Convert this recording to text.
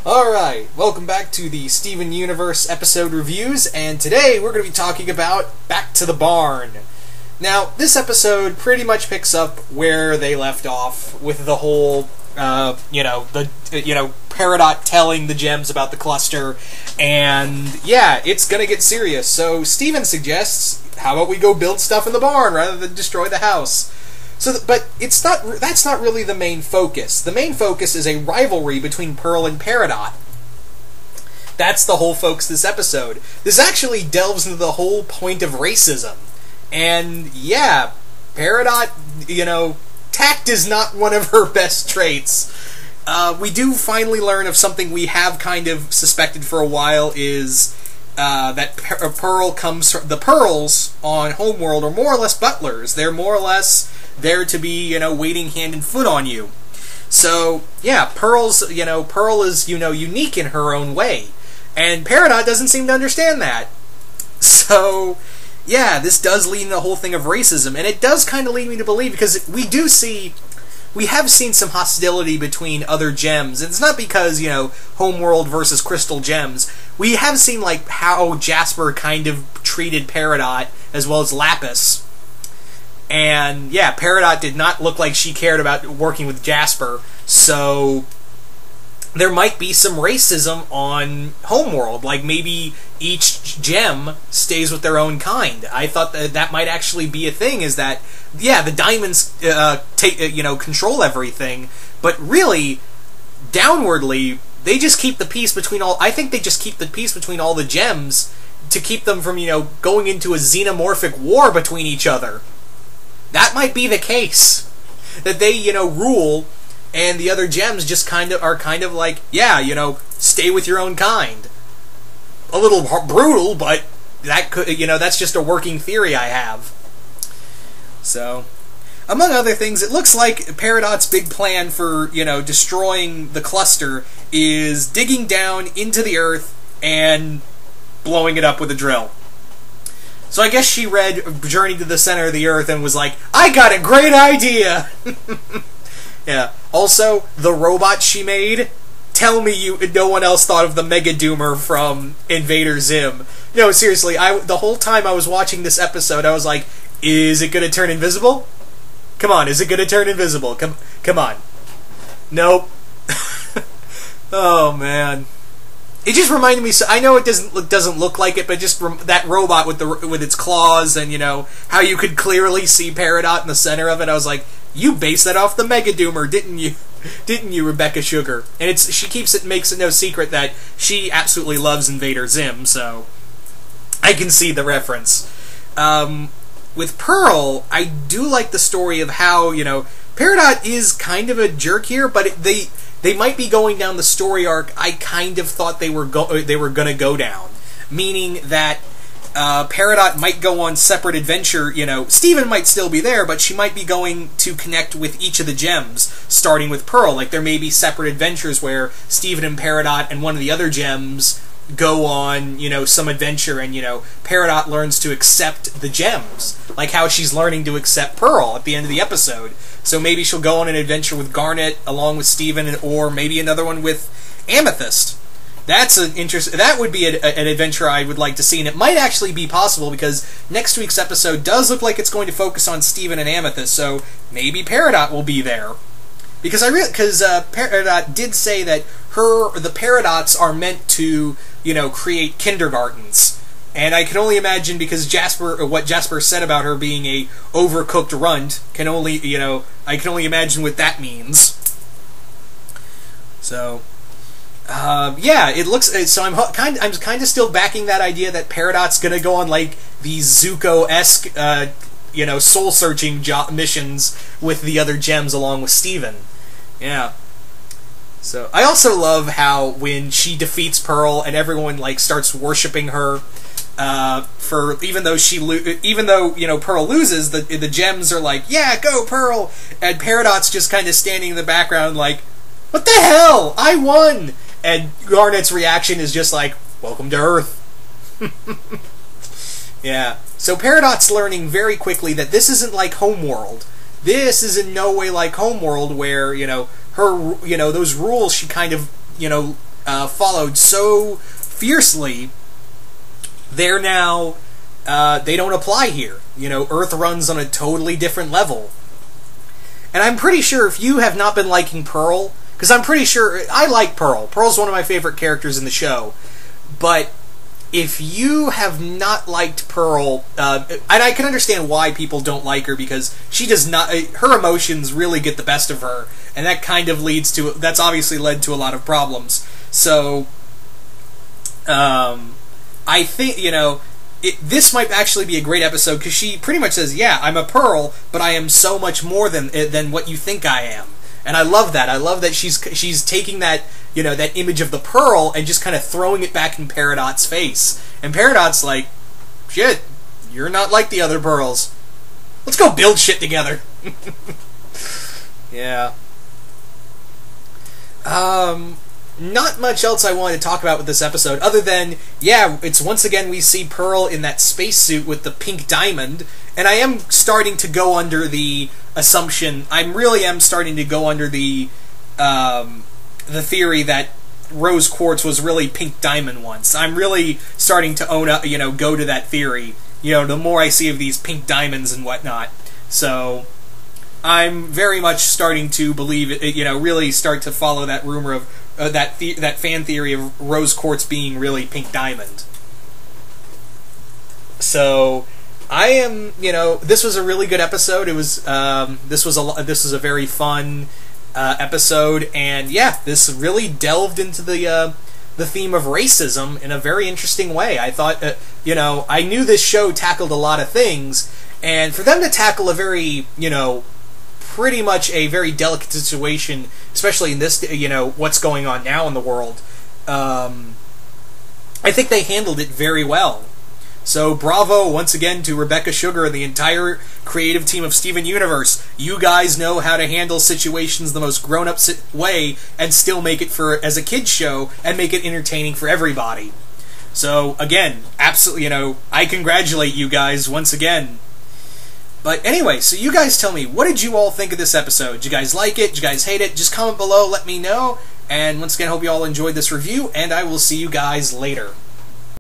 Alright, welcome back to the Steven Universe episode reviews, and today we're going to be talking about Back to the Barn. Now, this episode pretty much picks up where they left off with the whole, Peridot telling the gems about the cluster, and yeah, it's going to get serious. So Steven suggests, how about we go build stuff in the barn rather than destroy the house? But that's not really the main focus. The main focus is a rivalry between Pearl and Peridot. That's the whole focus of this episode. This actually delves into the whole point of racism. And yeah, Peridot, tact is not one of her best traits. We do finally learn of something we have kind of suspected for a while, is that Pearl comes from... The Pearls on Homeworld are more or less butlers. They're more or less there to be, waiting hand and foot on you. So, yeah, Pearl is, unique in her own way. And Peridot doesn't seem to understand that. So, yeah, this does lead into the whole thing of racism. And it does kind of lead me to believe, because we have seen some hostility between other gems. It's not because, Homeworld versus Crystal Gems. We have seen, how Jasper kind of treated Peridot, as well as Lapis. And, yeah, Peridot did not look like she cared about working with Jasper, so there might be some racism on Homeworld. Like, maybe each gem stays with their own kind. I thought that might actually be a thing, is that, yeah, the diamonds control everything, but really, downwardly, they just keep the peace between all... I think they just keep the peace between all the gems to keep them from, going into a xenomorphic war between each other. That might be the case. That they, rule, and the other gems just are like, yeah, stay with your own kind. A little brutal, but that could, that's just a working theory I have. So, among other things, it looks like Peridot's big plan for, destroying the cluster is digging down into the earth and blowing it up with a drill. So I guess she read Journey to the Center of the Earth and was like, I got a great idea! Yeah. Also, the robot she made, tell me no one else thought of the Mega Doomer from Invader Zim. No, seriously, the whole time I was watching this episode, I was like, is it gonna turn invisible? Come on, is it gonna turn invisible? Come on. Nope. Oh, man. It just reminded me. I know it doesn't look like it, but just that robot with its claws, and how you could clearly see Peridot in the center of it. I was like, you based that off the Mega Doomer, didn't you? Didn't you, Rebecca Sugar? And makes it no secret that she absolutely loves Invader Zim. So I can see the reference. With Pearl, I do like the story of how Peridot is kind of a jerk here, but they might be going down the story arc I kind of thought they were going to go down. Meaning that Peridot might go on separate adventure, Steven might still be there, but she might be going to connect with each of the gems, starting with Pearl. Like, there may be separate adventures where Steven and Peridot and one of the other gems go on, some adventure, and, Peridot learns to accept the gems. Like how she's learning to accept Pearl at the end of the episode. So maybe she'll go on an adventure with Garnet along with Steven, or maybe another one with Amethyst. That would be an adventure I would like to see, and it might actually be possible because next week's episode does look like it's going to focus on Steven and Amethyst, so maybe Peridot will be there. Because Peridot did say that the Peridots are meant to, create kindergartens. And I can only imagine, because what Jasper said about her being a overcooked runt, I can only imagine what that means. So, yeah, it looks. So I'm kind of still backing that idea that Peridot's gonna go on like these Zuko-esque, soul-searching missions with the other gems along with Steven. Yeah. So I also love how when she defeats Pearl and everyone starts worshiping her. Even though Pearl loses, the gems are like, yeah, go Pearl, and Peridot's just kind of standing in the background like, what the hell, I won, and Garnet's reaction is just like, welcome to Earth. Yeah, so Peridot's learning very quickly that this isn't like Homeworld. This is in no way like Homeworld, where, those rules she kind of, followed so fiercely, they're now, they don't apply here. You know, Earth runs on a totally different level. And I'm pretty sure if you have not been liking Pearl, because I'm pretty sure, I like Pearl. Pearl's one of my favorite characters in the show. But if you have not liked Pearl, and I can understand why people don't like her, because she does not, her emotions really get the best of her, and that kind of leads to, that's obviously led to a lot of problems. So, I think, you know, this might actually be a great episode, because she pretty much says, yeah, I'm a Pearl, but I am so much more than what you think I am. And I love that. I love that she's taking that, you know, that image of the Pearl and just kind of throwing it back in Peridot's face. And Peridot's like, shit, you're not like the other Pearls. Let's go build shit together. Yeah. Not much else I wanted to talk about with this episode, other than, yeah, it's once again we see Pearl in that spacesuit with the pink diamond, and I am starting to go under the assumption, I really am starting to go under the theory that rose quartz was really pink diamond once. I'm really starting to own up, you know, go to that theory, you know, the more I see of these pink diamonds and whatnot. So I'm very much starting to believe it, you know, really start to follow that rumor of that fan theory of rose quartz being really pink diamond. So I am, you know, this was a really good episode. It was this was a very fun episode, and yeah, this really delved into the theme of racism in a very interesting way. I thought, you know, I knew this show tackled a lot of things, and for them to tackle a very, you know, pretty much a very delicate situation, especially in this, you know, what's going on now in the world, I think they handled it very well. So bravo once again to Rebecca Sugar and the entire creative team of Steven Universe. You guys know how to handle situations the most grown-up way and still make it for as a kid's show and make it entertaining for everybody. So again, absolutely, you know, I congratulate you guys once again. But anyway, so you guys tell me, what did you all think of this episode? Did you guys like it? Did you guys hate it? Just comment below, let me know. And once again, I hope you all enjoyed this review, and I will see you guys later.